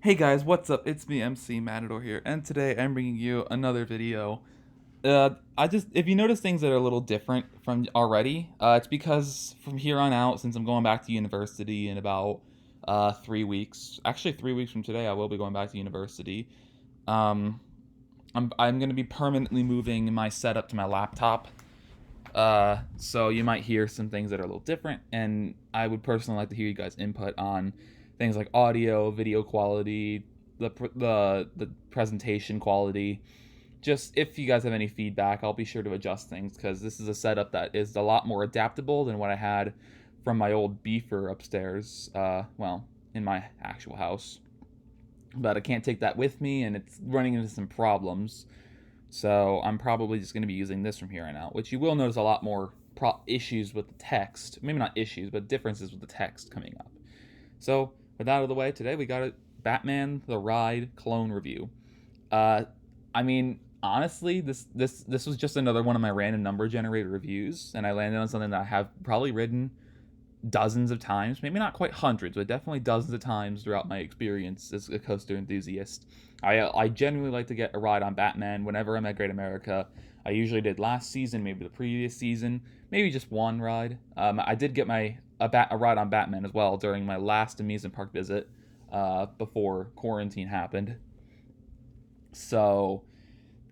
Hey guys, what's up? It's me, MC Matador here, and today I'm bringing you another video. If you notice things that are a little different from already, it's because from here on out, since I'm going back to university in about 3 weeks, actually 3 weeks from today, I will be going back to university. Um, I'm going to be permanently moving my setup to my laptop. So you might hear some things that are a little different, and I would personally like to hear you guys' input on things like audio, video quality, the presentation quality. Just if you guys have any feedback, I'll be sure to adjust things because this is a setup that is a lot more adaptable than what I had from my old beefer upstairs. Well, in my actual house, but I can't take that with me, and it's running into some problems. So I'm probably just going to be using this from here on out, which you will notice a lot more issues with the text. Maybe not issues, but differences with the text coming up. So with that out of the way, today we got a Batman the Ride clone review. Uh, I mean, honestly, this was just another one of my random number generator reviews, and I landed on something that I have probably ridden dozens of times, maybe not quite hundreds, but definitely dozens of times throughout my experience as a coaster enthusiast. I genuinely like to get a ride on Batman whenever I'm at Great America. I usually did last season, maybe the previous season, maybe just one ride. I did get a ride on Batman as well during my last amusement park visit before quarantine happened. So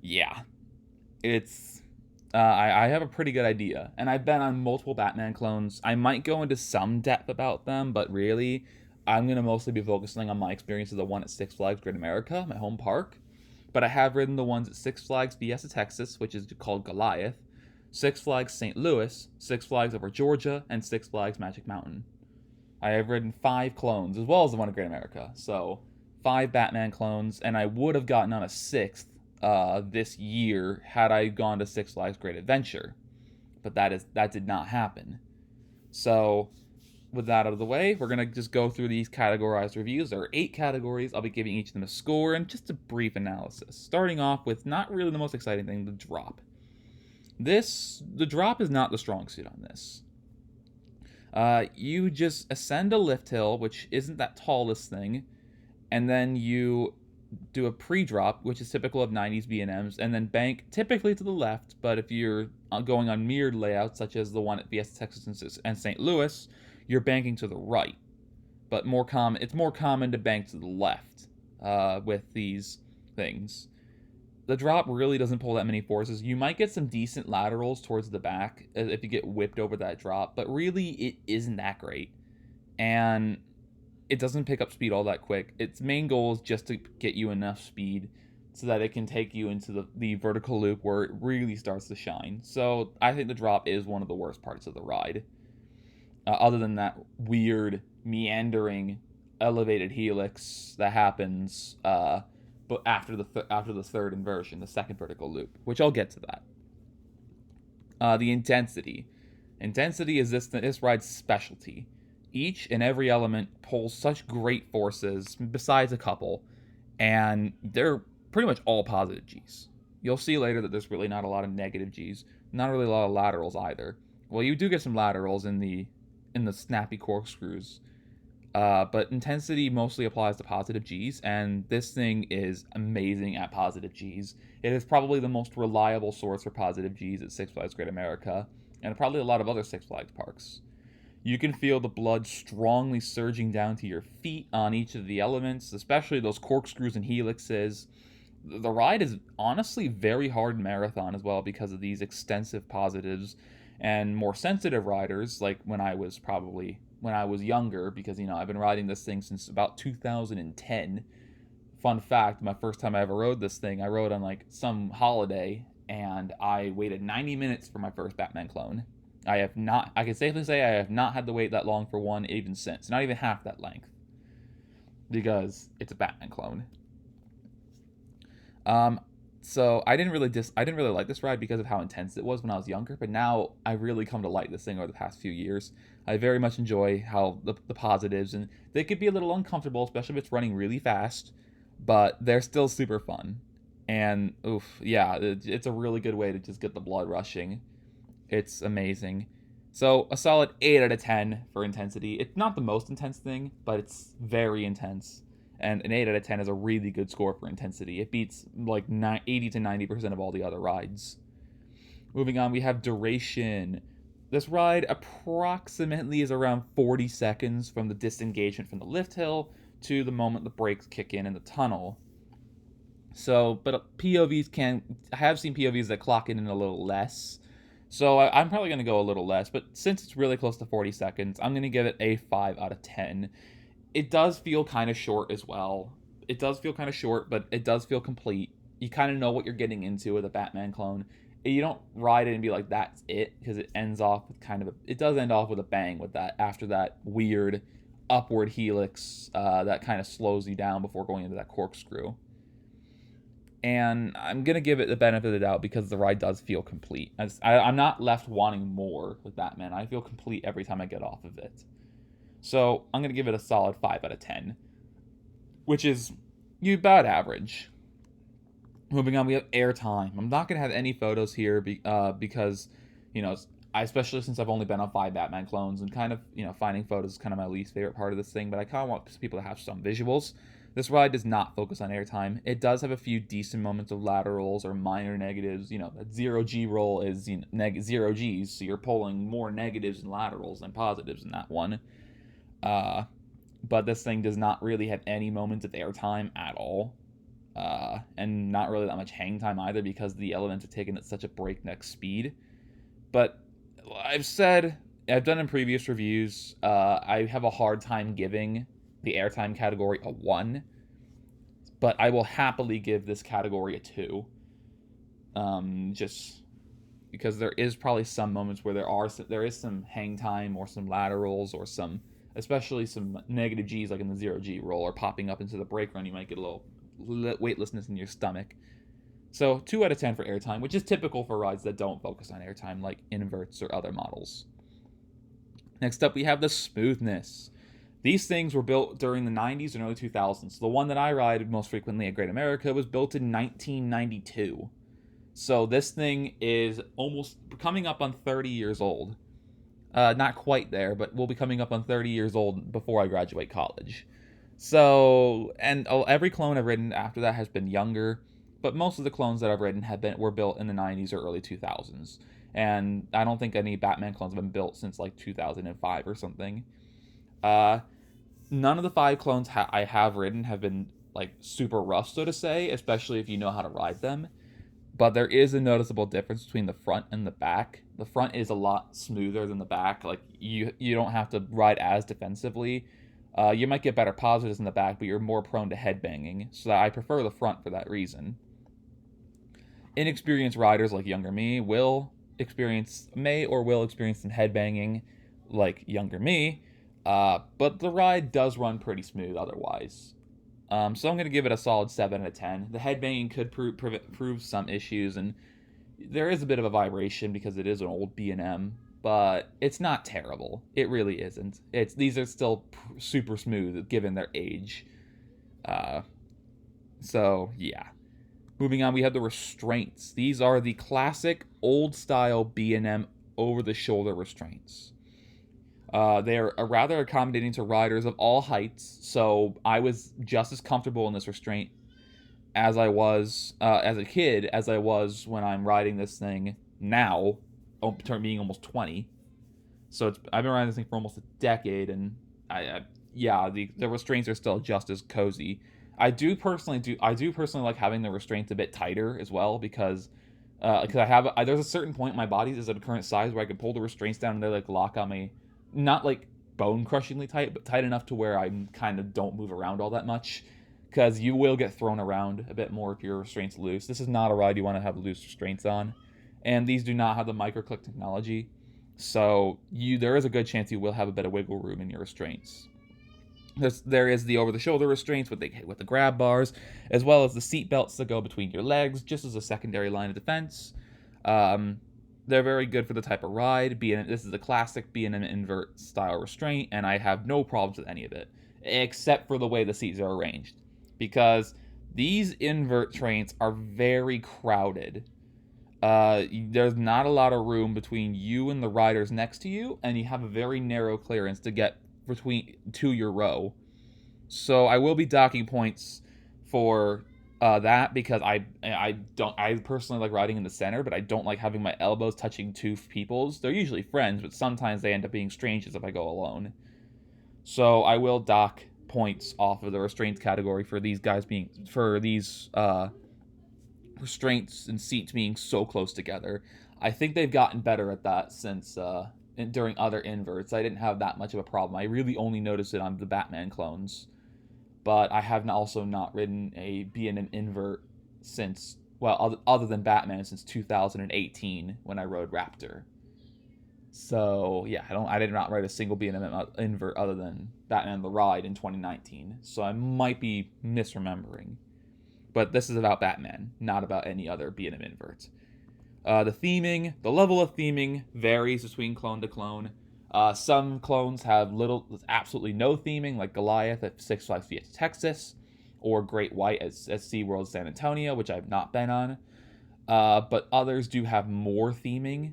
yeah, it's I have a pretty good idea, and I've been on multiple Batman clones. I might go into some depth about them, but really, I'm gonna mostly be focusing on my experience of the one at Six Flags Great America, my home park. But I have ridden the ones at Six Flags Fiesta Texas, which is called Goliath, Six Flags St. Louis, Six Flags over Georgia, and Six Flags Magic Mountain. I have ridden 5 clones as well as the one at Great America, so 5 Batman clones, and I would have gotten on a sixth this year had I gone to Six Flags Great Adventure, but that did not happen. So with that out of the way, we're gonna just go through these categorized reviews. There are 8 categories. I'll be giving each of them a score and just a brief analysis. Starting off with not really the most exciting thing, the drop. The drop is not the strong suit on this. You just ascend a lift hill, which isn't that tallest thing, and then you do a pre-drop, which is typical of 90s B&Ms, and then bank typically to the left, but if you're going on mirrored layouts, such as the one at Fiesta Texas and St. Louis, you're banking to the right. But it's more common to bank to the left with these things. The drop really doesn't pull that many forces. You might get some decent laterals towards the back if you get whipped over that drop, but really it isn't that great. And it doesn't pick up speed all that quick. Its main goal is just to get you enough speed so that it can take you into the vertical loop where it really starts to shine. So I think the drop is one of the worst parts of the ride. Other than that weird, meandering, elevated helix that happens but after the third inversion, the second vertical loop, which I'll get to that. The intensity. Intensity is this ride's specialty. Each and every element pulls such great forces, besides a couple, and they're pretty much all positive G's. You'll see later that there's really not a lot of negative G's, not really a lot of laterals either. Well, you do get some laterals in the snappy corkscrews, but intensity mostly applies to positive G's, and this thing is amazing at positive G's. It is probably the most reliable source for positive G's at Six Flags Great America, and probably a lot of other Six Flags parks. You can feel the blood strongly surging down to your feet on each of the elements, especially those corkscrews and helixes. The ride is honestly very hard marathon as well because of these extensive positives, and more sensitive riders, like when I was younger, because I've been riding this thing since about 2010. Fun fact, my first time I ever rode this thing, I rode on like some holiday, and I waited 90 minutes for my first Batman clone. I can safely say I have not had to wait that long for one even since. Not even half that length. Because it's a Batman clone. So I didn't really like this ride because of how intense it was when I was younger, but now I really come to like this thing over the past few years. I very much enjoy how the positives, and they could be a little uncomfortable, especially if it's running really fast, but they're still super fun. And oof, yeah, it's a really good way to just get the blood rushing. It's amazing. So a solid 8 out of 10 for intensity. It's not the most intense thing, but it's very intense. and an 8 out of 10 is a really good score for intensity. It beats like 80 to 90% of all the other rides. Moving on, we have duration. This ride approximately is around 40 seconds from the disengagement from the lift hill to the moment the brakes kick in the tunnel. So, but I have seen POVs that clock in a little less. So I'm probably going to go a little less, but since it's really close to 40 seconds, I'm going to give it a 5 out of 10. It does feel kind of short as well. It does feel kind of short, but it does feel complete. You kind of know what you're getting into with a Batman clone. You don't ride it and be like, that's it, because it ends off with it does end off with a bang with that, after that weird upward helix that kind of slows you down before going into that corkscrew. And I'm going to give it the benefit of the doubt because the ride does feel complete. I'm not left wanting more with Batman. I feel complete every time I get off of it. So I'm going to give it a solid 5 out of 10, which is about average. Moving on, we have Airtime. I'm not going to have any photos here because, especially since I've only been on 5 Batman clones, and kind of, finding photos is kind of my least favorite part of this thing, but I kind of want people to have some visuals. This ride does not focus on airtime. It does have a few decent moments of laterals or minor negatives. That 0G roll is 0 Gs, so you're pulling more negatives and laterals than positives in that one. But this thing does not really have any moments of airtime at all. And not really that much hang time either because the elements are taken at such a breakneck speed. But I've done in previous reviews, I have a hard time giving the airtime category a 1, but I will happily give this category a 2. Just because there is probably some moments where there is some hang time or some laterals or especially some negative Gs like in the 0G roll or popping up into the brake run, you might get a little weightlessness in your stomach. So 2 out of 10 for airtime, which is typical for rides that don't focus on airtime like inverts or other models. Next up, we have the Smoothness. These things were built during the 90s and early 2000s. The one that I ride most frequently at Great America was built in 1992. So this thing is almost coming up on 30 years old. Not quite there, but we'll be coming up on 30 years old before I graduate college. So, and every clone I've ridden after that has been younger, but most of the clones that I've ridden were built in the 90s or early 2000s. And I don't think any Batman clones have been built since like 2005 or something. None of the 5 clones I have ridden have been like super rough, so to say, especially if you know how to ride them. But there is a noticeable difference between the front and the back. The front is a lot smoother than the back. Like you don't have to ride as defensively. You might get better positives in the back, but you're more prone to headbanging. So I prefer the front for that reason. Inexperienced riders like younger me will experience some headbanging like younger me. But the ride does run pretty smooth otherwise. So I'm going to give it a solid 7 out of 10. The headbanging could prove some issues, and there is a bit of a vibration because it is an old B&M, but it's not terrible. It really isn't. These are still super smooth given their age. So, yeah. Moving on, we have the Restraints. These are the classic old-style B&M over-the-shoulder restraints. They're rather accommodating to riders of all heights, so I was just as comfortable in this restraint as I was as a kid as I was when I'm riding this thing now, being almost 20. So I've been riding this thing for almost a decade, and the restraints are still just as cozy. I do personally like having the restraints a bit tighter as well because there's a certain point my body is at a current size where I can pull the restraints down and they like lock on me. Not like bone crushingly tight, but tight enough to where I kind of don't move around all that much, because you will get thrown around a bit more if your restraints loose. This is not a ride you want to have loose restraints on, and these do not have the microclick technology, so there is a good chance you will have a bit of wiggle room in your restraints. There is the over-the-shoulder restraints with the grab bars, as well as the seat belts that go between your legs, just as a secondary line of defense. They're very good for the type of ride. This is a classic B&M invert style restraint, and I have no problems with any of it, except for the way the seats are arranged, because these invert trains are very crowded. There's not a lot of room between you and the riders next to you, and you have a very narrow clearance to get to your row. So I will be docking points for that because I personally like riding in the center, but I don't like having my elbows touching two people's. They're usually friends, but sometimes they end up being strangers if I go alone. So I will dock points off of the restraints category for these guys being for these restraints and seats being so close together. I think they've gotten better at that since during other inverts. I didn't have that much of a problem. I really only noticed it on the Batman clones, but I have also not ridden a B&M invert since, well, other than Batman, since 2018 when I rode Raptor. So yeah, I did not ride a single B&M invert other than Batman the Ride in 2019. So I might be misremembering, but this is about Batman, not about any other B&M invert. The level of theming varies between clone to clone. Some clones have absolutely no theming, like Goliath at Six Flags Fiesta Texas, or Great White at SeaWorld San Antonio, which I've not been on. But others do have more theming,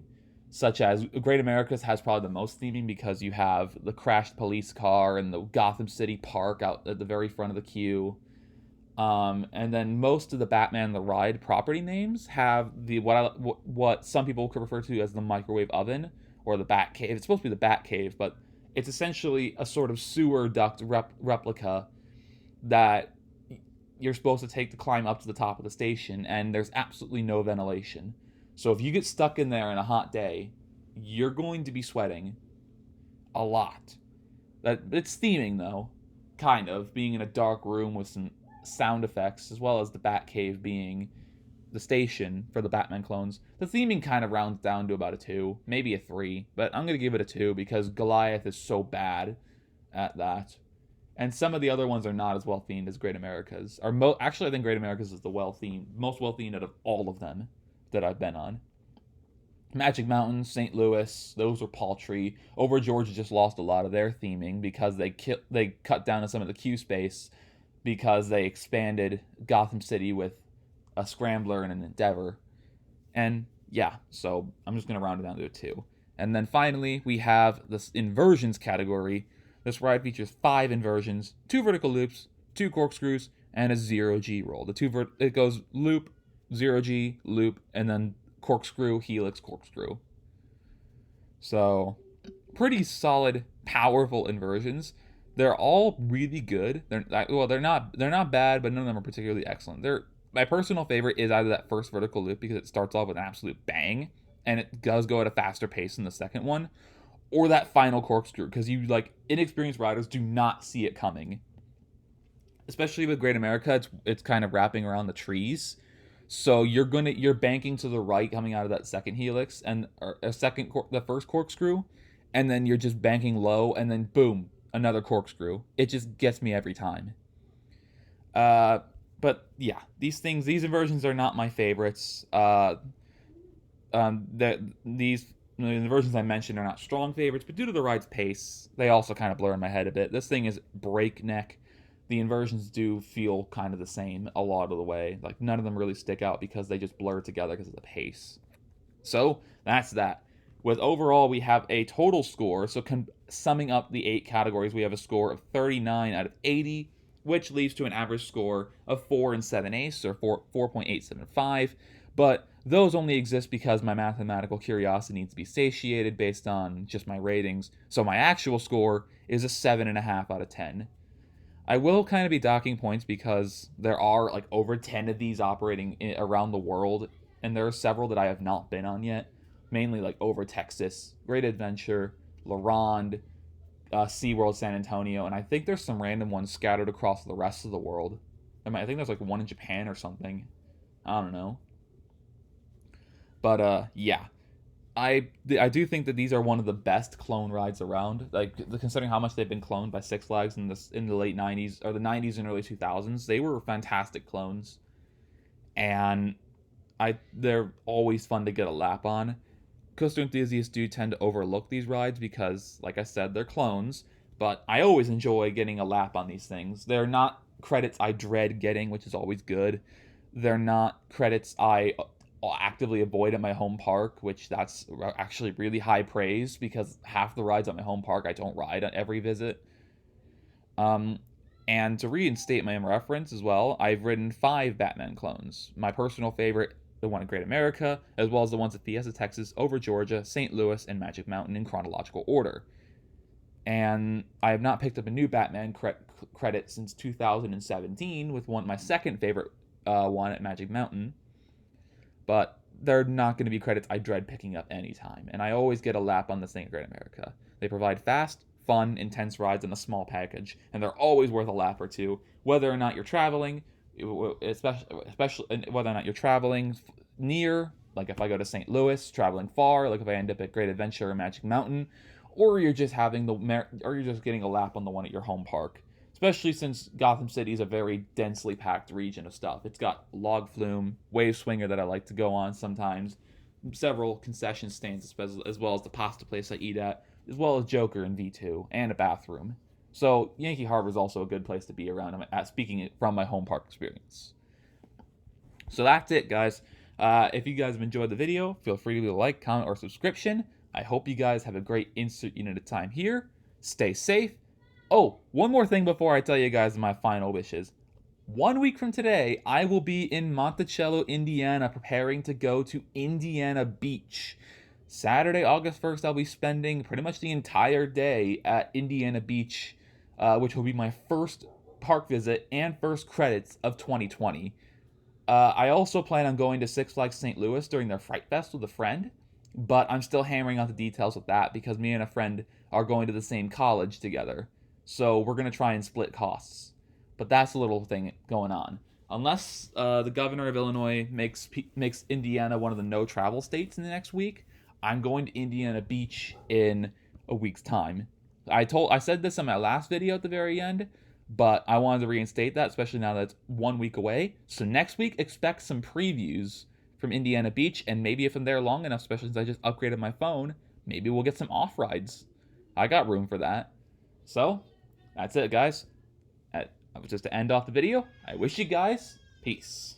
such as Great America's has probably the most theming because you have the crashed police car and the Gotham City Park out at the very front of the queue. And then most of the Batman the Ride property names have what some people could refer to as the microwave oven or the Bat Cave. It's supposed to be the Bat Cave, but it's essentially a sort of sewer duct replica that you're supposed to take to climb up to the top of the station, and there's absolutely no ventilation. So if you get stuck in there in a hot day, you're going to be sweating a lot. It's theming though, kind of being in a dark room with some sound effects, as well as the Batcave being the station for the Batman clones. The theming kind of rounds down to about a 2, maybe a 3, but I'm going to give it a 2 because Goliath is so bad at that. And some of the other ones are not as well themed as Great America's. Actually, I think Great America's is the most well themed out of all of them that I've been on. Magic Mountain, St. Louis, those were paltry. Over Georgia just lost a lot of their theming because they cut down on some of the queue space because they expanded Gotham City with a Scrambler and an Endeavor. And yeah, so I'm just going to round it down to a 2. And then finally, we have this Inversions category. This ride features 5 inversions, 2 vertical loops, 2 corkscrews, and a 0G roll. It goes loop, 0G, loop, and then corkscrew, helix, corkscrew. So, pretty solid, powerful inversions. They're all really good. They're not bad, but none of them are particularly excellent. My personal favorite is either that first vertical loop because it starts off with an absolute bang, and it does go at a faster pace than the second one, or that final corkscrew because inexperienced riders do not see it coming. Especially with Great America, it's kind of wrapping around the trees, so you're banking to the right coming out of that second helix and the first corkscrew, and then you're just banking low, and then boom, another corkscrew. It just gets me every time. But yeah, these inversions are not my favorites. The inversions I mentioned are not strong favorites, but due to the ride's pace, they also kind of blur in my head a bit. This thing is breakneck. The inversions do feel kind of the same a lot of the way. Like, none of them really stick out because they just blur together because of the pace. So, that's that. With overall, we have a total score. So, summing up the 8 categories, we have a score of 39 out of 80, which leads to an average score of 4 7/8, or 4.875. But those only exist because my mathematical curiosity needs to be satiated based on just my ratings. So my actual score is a 7.5 out of 10. I will kind of be docking points because there are like over 10 of these operating around the world, and there are several that I have not been on yet, mainly like over Texas, Great Adventure, La Ronde, SeaWorld San Antonio, and I think there's some random ones scattered across the rest of the world. I think there's like one in Japan or something. I don't know. But yeah, I do think that these are one of the best clone rides around. Like, considering how much they've been cloned by Six Flags in the late '90s or the '90s and early 2000s, they were fantastic clones, and they're always fun to get a lap on. Coaster enthusiasts do tend to overlook these rides because, like I said, they're clones. But I always enjoy getting a lap on these things. They're not credits I dread getting, which is always good. They're not credits I actively avoid at my home park, which that's actually really high praise because half the rides at my home park I don't ride on every visit. Um, And to reinstate my reference as well, I've ridden 5 Batman clones. My personal favorite, the one at Great America, as well as the ones at Fiesta, Texas, over Georgia, St. Louis, and Magic Mountain in chronological order. And I have not picked up a new Batman credit since 2017 with my second favorite one at Magic Mountain. But they're not going to be credits I dread picking up anytime. And I always get a lap on this thing at Great America. They provide fast, fun, intense rides in a small package, and they're always worth a lap or two, whether or not you're traveling, especially whether or not you're traveling near, like if I go to St. Louis, traveling far, like if I end up at Great Adventure or Magic Mountain, or you're just getting a lap on the one at your home park. Especially since Gotham City is a very densely packed region of stuff. It's got log flume, wave swinger that I like to go on sometimes, several concession stands as well as the pasta place I eat at, as well as Joker and V2, and a bathroom. So Yankee Harbor is also a good place to be around, speaking from my home park experience. So that's it, guys. If you guys have enjoyed the video, feel free to leave a like, comment, or subscription. I hope you guys have a great insert unit of time here. Stay safe. Oh, one more thing before I tell you guys my final wishes. 1 week from today, I will be in Monticello, Indiana, preparing to go to Indiana Beach. Saturday, August 1st, I'll be spending pretty much the entire day at Indiana Beach, which will be my first park visit and first credits of 2020. I also plan on going to Six Flags St. Louis during their Fright Fest with a friend, but I'm still hammering out the details of that because me and a friend are going to the same college together. So we're going to try and split costs. But that's a little thing going on. Unless the governor of Illinois makes Indiana one of the no-travel states in the next week, I'm going to Indiana Beach in a week's time. I said this in my last video at the very end, but I wanted to reinstate that, especially now that it's 1 week away. So next week, expect some previews from Indiana Beach, and maybe if I'm there long enough, especially since I just upgraded my phone, maybe we'll get some off-rides. I got room for that. So, that's it, guys. Just to end off the video, I wish you guys peace.